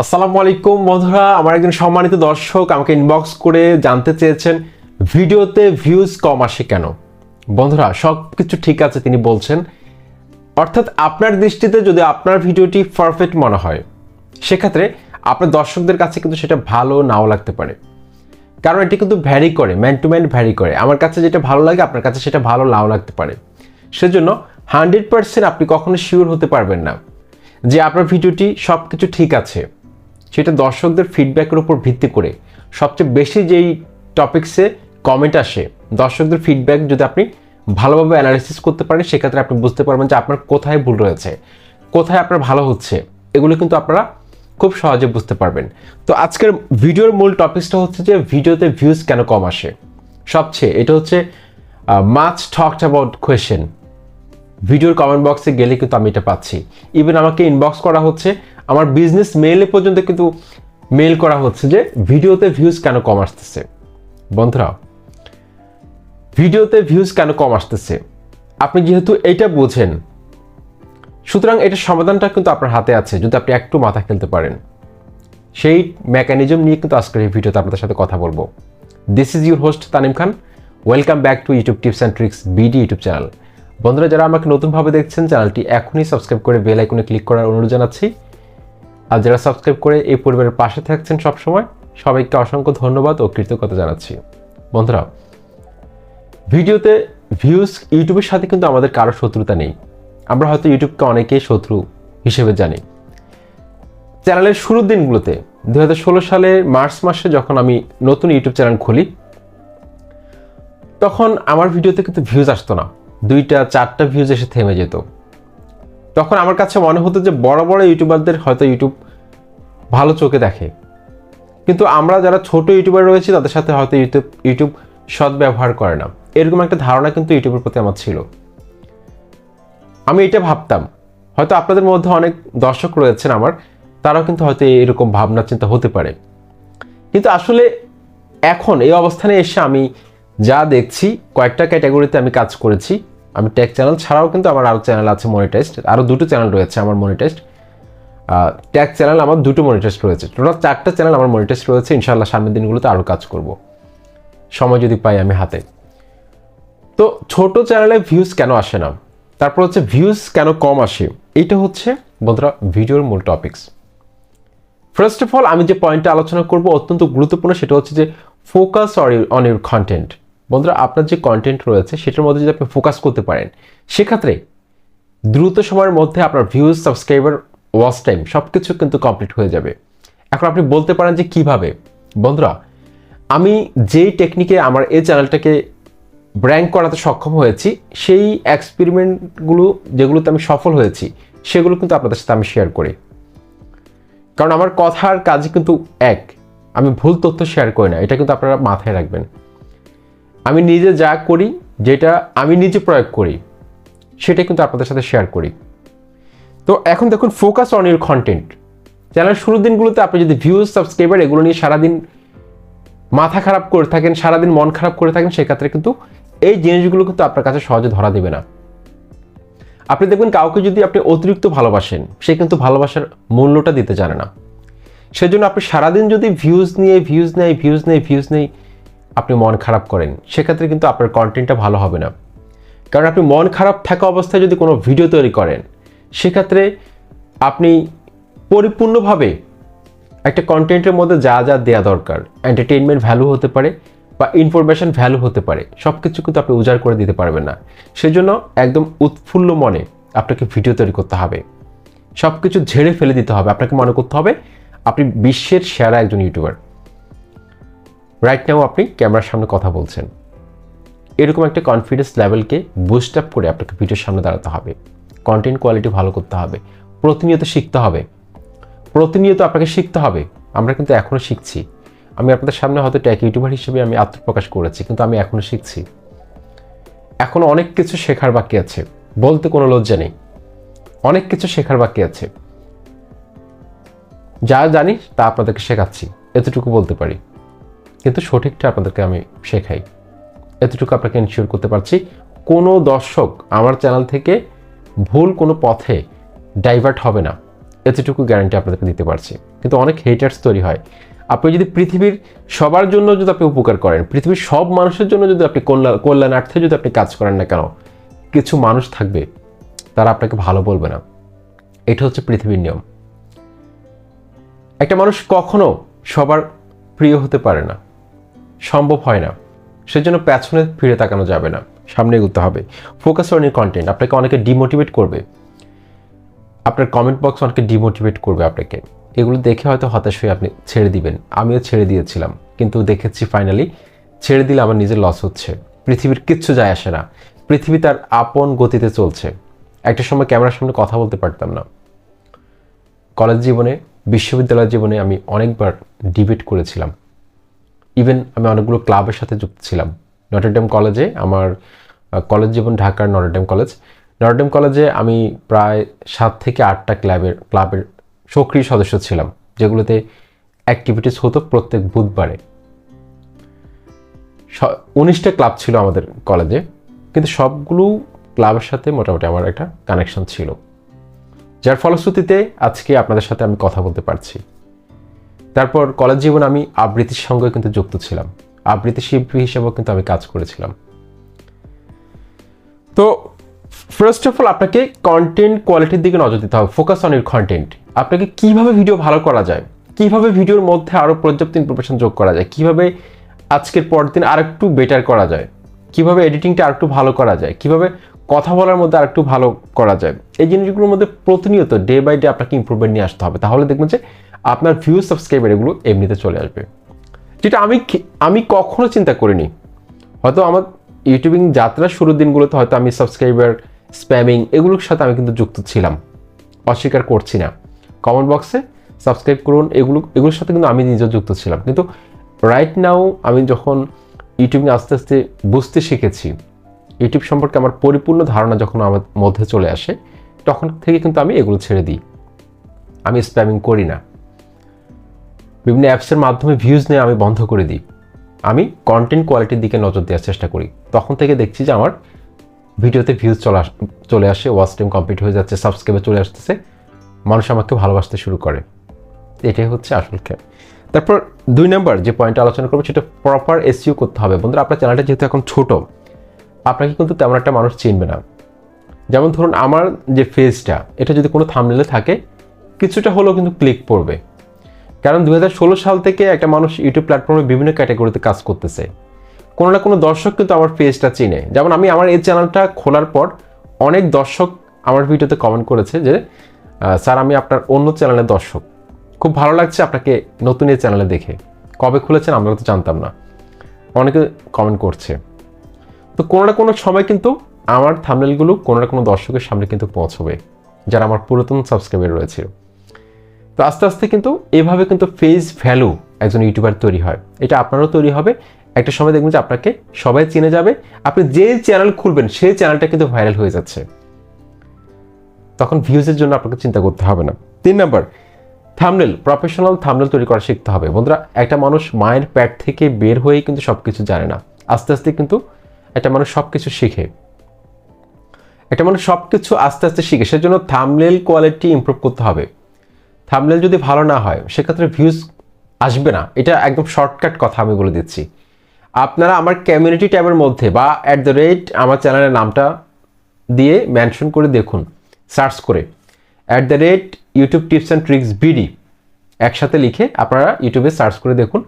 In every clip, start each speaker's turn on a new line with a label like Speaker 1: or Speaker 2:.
Speaker 1: আসসালামু আলাইকুম বন্ধুরা, আমার একজন সম্মানিত দর্শক আমাকে ইনবক্স করে জানতে চেয়েছেন ভিডিওতে ভিউজ কম আসে কেন। বন্ধুরা, সব কিছু ঠিক আছে তিনি বলছেন, অর্থাৎ আপনার দৃষ্টিতে যদি আপনার ভিডিওটি পারফেক্ট মনে হয় সেক্ষেত্রে আপনার দর্শকদের কাছে কিন্তু সেটা ভালো নাও লাগতে পারে, কারণ এটি কিন্তু ভ্যারি করে, ম্যান টু ম্যান ভ্যারি করে। আমার কাছে যেটা ভালো লাগে আপনার কাছে সেটা ভালো নাও লাগতে পারে। সেজন্য 100% আপনি কখনো শিওর হতে পারবেন না যে আপনার ভিডিওটি সব কিছু ঠিক আছে। সেটা দর্শকদের ফিডব্যাকের উপর ভিত্তি করে সবচেয়ে বেশি যেই টপিকসে কমেন্ট আসে, দর্শকদের ফিডব্যাক যদি আপনি ভালোভাবে অ্যানালাইসিস করতে পারেন সেক্ষেত্রে আপনি বুঝতে পারবেন যে আপনার কোথায় ভুল রয়েছে, কোথায় আপনার ভালো হচ্ছে, এগুলো কিন্তু আপনারা খুব সহজে বুঝতে পারবেন। তো আজকের ভিডিওর মূল টপিকসটা হচ্ছে যে ভিডিওতে ভিউজ কেন কম আসে। সবচেয়ে এটা হচ্ছে মাচ টকড অ্যাবাউট কোয়েশ্চেন। ভিডিওর কমেন্ট বক্সে গেলে কিন্তু আমি এটা পাচ্ছি, ইভেন আমাকে ইনবক্স করা হচ্ছে, আমার বিজনেস মেইলে পর্যন্ত কিন্তু মেইল করা হচ্ছে যে ভিডিওতে ভিউজ কেন কম আসতেছে। বন্ধুরা, ভিডিওতে ভিউজ কেন কম আসতেছে আপনি যেহেতু এটা বোঝেন, সুতরাং এটার সমাধানটা কিন্তু আপনার হাতে আছে যদি আপনি একটু মাথা খেলতে পারেন। সেই মেকানিজম নিয়ে কিন্তু আজকের এই ভিডিওতে আপনাদের সাথে কথা বলবো। This is your host Tanim Khan. Welcome back to YouTube tips and tricks BD YouTube channel. বন্ধুরা, যারা আমাকে নতুনভাবে দেখছেন চ্যানেলটি এখনই সাবস্ক্রাইব করে বেল আইকনে ক্লিক করার অনুরোধ জানাচ্ছি। আর যারা সাবস্ক্রাইব করে এই পরিবারের পাশে থাকছেন সবসময়, সবাইকে অসংখ্য ধন্যবাদ ও কৃতজ্ঞতা জানাচ্ছি। বন্ধুরা, ভিডিওতে ভিউজ ইউটিউবের সাথে কিন্তু আমাদের কারো শত্রুতা নেই। আমরা হয়তো ইউটিউবকে অনেকেই শত্রু হিসেবে জানি। চ্যানেলের শুরুর দিনগুলোতে 2016 সালের মার্চ মাসে যখন আমি নতুন ইউটিউব চ্যানেল খুলি, তখন আমার ভিডিওতে কিন্তু ভিউজ আসতো না, 2-4টা ভিউজ এসে থেমে যেত। তখন আমার কাছে মনে হতো যে বড় বড় ইউটিউবারদের হয়তো ইউটিউব ভালো চোখে দেখে, কিন্তু আমরা যারা ছোট ইউটিউবার রয়েছি তাদের সাথে হয়তো ইউটিউব সদ্ব্যবহার করে না, এরকম একটা ধারণা কিন্তু ইউটিউবের প্রতি আমার ছিল। আমি এটা ভাবতাম, হয়তো আপনাদের মধ্যে অনেক দর্শক রয়েছেন আমার, তারাও কিন্তু হয়তো এরকম ভাবনা চিন্তা হতে পারে। কিন্তু আসলে এখন এই অবস্থানে এসে আমি যা দেখছি, কয়েকটা ক্যাটাগরিতে আমি কাজ করেছি। আমি টেক চ্যানেল ছাড়াও কিন্তু আমার আরও চ্যানেল আছে মনিটাইজড, আরও 2টো চ্যানেল রয়েছে আমার মনিটাইজড। টেক চ্যানেল আমার 2টো মনিটাইজড রয়েছে, টোটাল 4টা চ্যানেল আমার মনিটাইজড রয়েছে। ইনশাআল্লাহ সামনের দিনগুলোতে আরও কাজ করব, সময় যদি পাই আমি হাতে। তো ছোট চ্যানেলে ভিউজ কেন আসে না, তারপর হচ্ছে ভিউজ কেন কম আসে, এইটা হচ্ছে বন্ধুরা ভিডিওর মূল টপিকস। ফার্স্ট অফ অল আমি যে পয়েন্টটা আলোচনা করব অত্যন্ত গুরুত্বপূর্ণ, সেটা হচ্ছে যে ফোকাস অন ইউর কন্টেন্ট। বন্ধুরা, আপনার যে কন্টেন্ট রয়েছে সেটার মধ্যে যদি আপনি ফোকাস করতে পারেন সেক্ষেত্রে দ্রুত সময়ের মধ্যে আপনার ভিউজ, সাবস্ক্রাইবার, ওয়াচ টাইম সব কিছু কিন্তু কমপ্লিট হয়ে যাবে। এখন আপনি বলতে পারেন যে কিভাবে। বন্ধুরা, আমি যেই টেকনিকে আমার এই চ্যানেলটাকে ব্র্যাঙ্ক করাতে সক্ষম হয়েছি, সেই এক্সপেরিমেন্টগুলো যেগুলোতে আমি সফল হয়েছি সেগুলো কিন্তু আপনাদের সাথে আমি শেয়ার করি। কারণ আমার কথার কাজই কিন্তু এক, আমি ভুল তথ্য শেয়ার করি না, এটা কিন্তু আপনারা মাথায় রাখবেন। আমি নিজে যা করি, যেটা আমি নিজে প্রয়োগ করি সেটা কিন্তু আপনাদের সাথে শেয়ার করি। তো এখন দেখুন, focus on your content. Channel শুরুর দিনগুলোতে আপনি যদি ভিউজ, সাবস্ক্রাইবার এগুলো নিয়ে সারাদিন মাথা খারাপ করে থাকেন, সারাদিন মন খারাপ করে থাকেন, সেক্ষেত্রে কিন্তু এই জিনিসগুলো কিন্তু আপনার কাছে সহজে ধরা দেবে না। আপনি দেখবেন কাউকে যদি আপনি অতিরিক্ত ভালোবাসেন, সে কিন্তু ভালোবাসার মূল্যটা দিতে জানে না। সেজন্য আপনি সারাদিন যদি ভিউজ নিয়ে আপনি মন খারাপ করেন, সেক্ষেত্রে কিন্তু আপনার কন্টেন্টটা ভালো হবে না। কারণ আপনি মন খারাপ থাকা অবস্থায় যদি কোনো ভিডিও তৈরি করেন, সেক্ষেত্রে আপনি পরিপূর্ণভাবে একটা কন্টেন্টের মধ্যে যা যা দেওয়া দরকার, এন্টারটেইনমেন্ট ভ্যালু হতে পারে বা ইনফরমেশন ভ্যালু হতে পারে, সব কিছু কিন্তু আপনি উজাড় করে দিতে পারবেন না। সেজন্য একদম উৎফুল্ল মনে আপনাকে ভিডিও তৈরি করতে হবে, সব কিছু ঝেড়ে ফেলে দিতে হবে। আপনাকে মনে করতে হবে আপনি বিশ্বের সেরা একজন ইউটিউবার, রাইট নাও আপনি ক্যামেরার সামনে কথা বলছেন। এরকম একটা কনফিডেন্স লেভেলকে বুস্ট আপ করে আপনাকে ভিডিওর সামনে দাঁড়াতে হবে, কন্টেন্ট কোয়ালিটি ভালো করতে হবে, প্রতিনিয়ত শিখতে হবে, প্রতিনিয়ত আপনাকে শিখতে হবে। আমরা কিন্তু এখনও শিখছি। আমি আপনাদের সামনে হয়তো টেক ইউটিউবার হিসেবে আমি আত্মপ্রকাশ করেছি, কিন্তু আমি এখনও শিখছি, এখনও অনেক কিছু শেখার বাকি আছে, বলতে কোনো লজ্জা নেই, অনেক কিছু শেখার বাকি আছে। যা জানি তা আপনাদেরকে শেখাচ্ছি, এতটুকু বলতে পারি, কিন্তু সঠিকটা আপনাদেরকে আমি শেখাই, এতটুকু আপনাকে ইনশিওর করতে পারছি। কোনো দর্শক আমার চ্যানেল থেকে ভুল কোনো পথে ডাইভার্ট হবে না, এতটুকু গ্যারান্টি আপনাদেরকে দিতে পারছি। কিন্তু অনেক হেটার্স তৈরি হয়। আপনি যদি পৃথিবীর সবার জন্য যদি আপনি উপকার করেন, পৃথিবীর সব মানুষের জন্য যদি আপনি কল্যাণার্থে যদি আপনি কাজ করেন না কেন, কিছু মানুষ থাকবে তারা আপনাকে ভালো বলবে না। এটা হচ্ছে পৃথিবীর নিয়ম। একটা মানুষ কখনো সবার প্রিয় হতে পারে না, সম্ভব হয় না। সেজন্য পেছনে ফিরে তাকানো যাবে না, সামনে এগোতে হবে। Focus on your content. আপনাকে অনেকে ডিমোটিভেট করবে, আপনার কমেন্ট বক্স অনেকে ডিমোটিভেট করবে আপনাকে। এগুলো দেখে হয়তো হতাশ হয়ে আপনি ছেড়ে দিবেন। আমিও ছেড়ে দিয়েছিলাম, কিন্তু দেখেছি ফাইনালি ছেড়ে দিলে আমার নিজের লস হচ্ছে। পৃথিবীর কিচ্ছু যায় আসে না, পৃথিবী তার আপন গতিতে চলছে। একটা সময় ক্যামেরার সামনে কথা বলতে পারতাম না। কলেজ জীবনে, বিশ্ববিদ্যালয় জীবনে আমি অনেকবার ডিবেট করেছিলাম। ইভেন আমি অনেকগুলো ক্লাবের সাথে যুক্ত ছিলাম। নটরডেম কলেজে আমার কলেজ জীবন, ঢাকার নটরডেম কলেজে আমি প্রায় 7 থেকে 8টা ক্লাবের সক্রিয় সদস্য ছিলাম, যেগুলোতে অ্যাক্টিভিটিস হতো প্রত্যেক বুধবারে। 19টা ক্লাব ছিল আমাদের কলেজে, কিন্তু সবগুলো ক্লাবের সাথে মোটামুটি আমার একটা কানেকশন ছিল, যার ফলশ্রুতিতে আজকে আপনাদের সাথে আমি কথা বলতে পারছি। তারপর কলেজ জীবন আমি আবৃত্তির সঙ্গে কিন্তু যুক্ত ছিলাম, আবৃত্তি শিল্পী হিসেবেও কিন্তু আমি কাজ করেছিলাম। তো ফার্স্ট অফ অল আপনাকে কন্টেন্ট কোয়ালিটির দিকে নজর দিতে হবে। Focus on your content. আপনাকে কিভাবে ভিডিও ভালো করা যায়, কিভাবে ভিডিওর মধ্যে আরও পর্যাপ্ত ইনফরমেশন যোগ করা যায়, কিভাবে আজকের পর দিন আরেকটু বেটার করা যায়, কিভাবে এডিটিংটা আরেকটু ভালো করা যায়, কিভাবে কথা বলার মধ্যে আরেকটু ভালো করা যায়, এই জিনিসগুলোর মধ্যে প্রতিনিয়ত ডে বাই ডে আপনাকে ইমপ্রুভমেন্ট নিয়ে আসতে হবে। তাহলে দেখবেন যে আপনার ভিউ, সাবস্ক্রাইবার এগুলো এমনিতে চলে আসবে, যেটা আমি কখনো চিন্তা করিনি। হয়তো আমার ইউটিউবিং যাত্রার শুরুর দিনগুলোতে হয়তো আমি সাবস্ক্রাইবার, স্প্যামিং এগুলোর সাথে আমি কিন্তু যুক্ত ছিলাম, অস্বীকার করছি না। কমেন্ট বক্সে সাবস্ক্রাইব করুন, এগুলোর সাথে কিন্তু আমি নিজেও যুক্ত ছিলাম। কিন্তু রাইট নাও আমি যখন ইউটিউবিং আস্তে আস্তে বুঝতে শিখেছি, ইউটিউব সম্পর্কে আমার পরিপূর্ণ ধারণা যখন আমার মধ্যে চলে আসে, তখন থেকে কিন্তু আমি এগুলো ছেড়ে দিই। আমি স্প্যামিং করি না, বিভিন্ন অ্যাপসের মাধ্যমে ভিউজ নিয়ে আমি বন্ধ করে দিই। আমি কন্টেন্ট কোয়ালিটির দিকে নজর দেওয়ার চেষ্টা করি। তখন থেকে দেখছি যে আমার ভিডিওতে ভিউজ চলে আসে, ওয়াচ টাইম কমপ্লিট হয়ে যাচ্ছে, সাবস্ক্রাইবার চলে আসতেছে, মানুষ আমাকে ভালোবাসতে শুরু করে। এটাই হচ্ছে আসল খেল। তারপর 2 নম্বর যে পয়েন্টটা আলোচনা করবো, সেটা প্রপার এসইও করতে হবে। বন্ধুরা, আপনার চ্যানেলটা যেহেতু এখন ছোট, আপনাকে কিন্তু তেমন একটা মানুষ চিনবে না। যেমন ধরুন আমার যে ফেজটা, এটা যদি কোনো থাম্বনেলে থাকে, কিছুটা হলেও কিন্তু ক্লিক পড়বে। কারণ 2016 সাল থেকে একটা মানুষ ইউটিউব প্ল্যাটফর্মে বিভিন্ন ক্যাটাগরিতে কাজ করতেছে। কোনো না কোনো দর্শক কিন্তু আমার পেজটা চিনে। যেমন আমি আমার এই চ্যানেলটা খোলার পর অনেক দর্শক আমার ভিডিওতে কমেন্ট করেছে যে স্যার, আমি আপনার অন্য চ্যানেলের দর্শক, খুব ভালো লাগছে আপনাকে নতুন এই চ্যানেলে দেখে, কবে খুলেছেন আমরা তো জানতাম না, অনেকে কমেন্ট করছে। তো কোনো না কোনো সময় কিন্তু আমার থাম্বনেলগুলো কোনো না কোনো দর্শকের সামনে কিন্তু পৌঁছবে, যারা আমার পুরাতন সাবস্ক্রাইবার রয়েছে। তো আস্তে আস্তে কিন্তু এভাবে কিন্তু ফেস ভ্যালু একজন ইউটিউবার তৈরি হয়। এটা আপনারও তৈরি হবে। একটা সময় দেখবেন যে আপনাকে সবাই চিনে যাবে, আপনি যে চ্যানেল খুলবেন সেই চ্যানেলটা কিন্তু ভাইরাল হয়ে যাচ্ছে। তখন ভিউজের জন্য আপনাকে চিন্তা করতে হবে না। 3 নম্বর, থাম্বনেল, প্রফেশনাল থাম্বনেল তৈরি করা শিখতে হবে। বন্ধুরা, একটা মানুষ মায়ের পেট থেকে বের হয়েই কিন্তু সবকিছু জানে না। আস্তে আস্তে কিন্তু একটা মানুষ সবকিছু শিখে, একটা মানুষ সবকিছু আস্তে আস্তে শিখে। সেজন্য থাম্বনেল কোয়ালিটি ইমপ্রুভ করতে হবে। থাম্বনেল যদি ভালো না হয়, সেক্ষেত্রে ভিউজ আসবে না। এটা একদম শর্টকাট কথা আমি বলে দিচ্ছি। আপনারা আমার কমিউনিটি ট্যাবের মধ্যে বা আমার চ্যানেলের নামটা দিয়ে মেনশন করে দেখুন, সার্চ করে YouTube tips and tricks BD একসাথে লিখে আপনারা ইউটিউবে সার্চ করে দেখুন।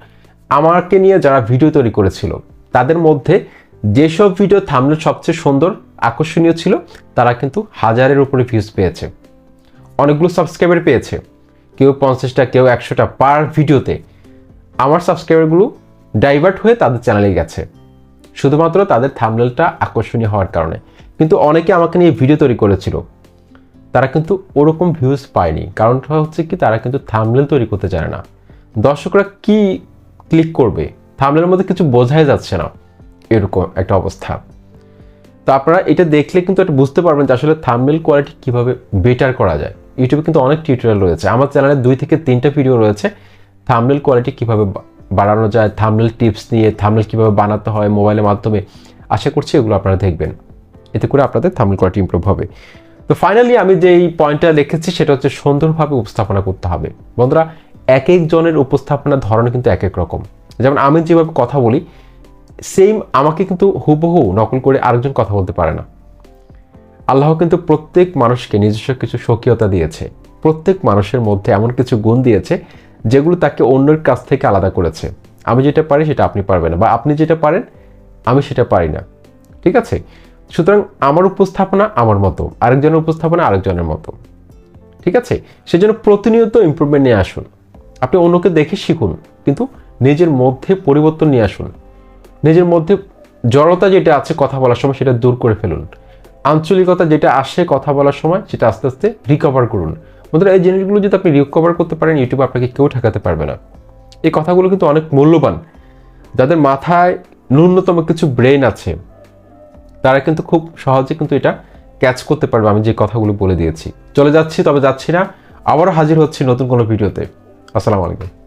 Speaker 1: আমাকে নিয়ে যারা ভিডিও তৈরি করেছিল, তাদের মধ্যে যেসব ভিডিও থাম্বনেল সবচেয়ে সুন্দর, আকর্ষণীয় ছিল, তারা কিন্তু 1000-এর উপরে ভিউজ পেয়েছে, অনেকগুলো সাবস্ক্রাইবার পেয়েছে। কেউ 50টা, কেউ 100টা পার ভিডিওতে। আমার সাবস্ক্রাইবারগুলো ডাইভার্ট হয়ে তাদের চ্যানেলে গেছে, শুধুমাত্র তাদের থাম্বনেলটা আকর্ষণীয় হওয়ার কারণে। কিন্তু অনেকে আমাকে নিয়ে ভিডিও তৈরি করেছিল, তারা কিন্তু ওরকম ভিউজ পায়নি। কারণটা হচ্ছে কি, তারা কিন্তু থাম্বনেল তৈরি করতে জানে না। দর্শকরা কি ক্লিক করবে, থাম্বনেলের মধ্যে কিছু বোঝাই যাচ্ছে না, এরকম একটা অবস্থা। তো আপনারা এটা দেখলে কিন্তু একটা বুঝতে পারবেন যে আসলে থাম্বনেল কোয়ালিটি কীভাবে বেটার করা যায়। ইউটিউবে কিন্তু অনেক টিউটোরিয়াল রয়েছে, আমার চ্যানেলে 2 থেকে 3টা ভিডিও রয়েছে থাম্বনেল কোয়ালিটি কীভাবে বাড়ানো যায়, থাম্বনেল টিপস নিয়ে, থাম্বনেল কীভাবে বানাতে হয় মোবাইলের মাধ্যমে। আশা করছি এগুলো আপনারা দেখবেন, এতে করে আপনাদের থাম্বনেল কোয়ালিটি ইমপ্রুভ হবে। তো ফাইনালি আমি যে এই পয়েন্টটা লিখেছি সেটা হচ্ছে সুন্দরভাবে উপস্থাপনা করতে হবে। বন্ধুরা, এক একজনের উপস্থাপনার ধরন কিন্তু এক এক রকম। যেমন আমি যেভাবে কথা বলি সেম আমাকে কিন্তু হুবহু নকল করে আরেকজন কথা বলতে পারে না। আল্লাহ কিন্তু প্রত্যেক মানুষকে নিজস্ব কিছু স্বকীয়তা দিয়েছে, প্রত্যেক মানুষের মধ্যে এমন কিছু গুণ দিয়েছে যেগুলো তাকে অন্যের কাছ থেকে আলাদা করেছে। আমি যেটা পারি সেটা আপনি পারবেন না, বা আপনি যেটা পারেন আমি সেটা পারি না, ঠিক আছে? সুতরাং আমার উপস্থাপনা আমার মতো, আরেকজনের উপস্থাপনা আরেকজনের মতো, ঠিক আছে? সেজন্য প্রতিনিয়ত ইমপ্রুভমেন্ট নিয়ে আসুন। আপনি অন্যকে দেখে শিখুন, কিন্তু নিজের মধ্যে পরিবর্তন নিয়ে আসুন। নিজের মধ্যে জড়তা যেটা আছে কথা বলার সময় সেটা দূর করে ফেলুন। আঞ্চলিকতা যেটা আসে কথা বলার সময় সেটা আস্তে আস্তে রিকভার করুন। বন্ধুরা, এই জিনিসগুলো যদি আপনি রিকভার করতে পারেন, ইউটিউবে আপনাকে কেউ ঠেকাতে পারবে না। এই কথাগুলো কিন্তু অনেক মূল্যবান। যাদের মাথায় ন্যূনতম কিছু ব্রেন আছে তারা কিন্তু খুব সহজে কিন্তু এটা ক্যাচ করতে পারবে আমি যে কথাগুলো বলে দিয়েছি। চলে যাচ্ছি, তবে যাচ্ছি না, আবারও হাজির হচ্ছি নতুন কোনো ভিডিওতে। আসসালামু আলাইকুম।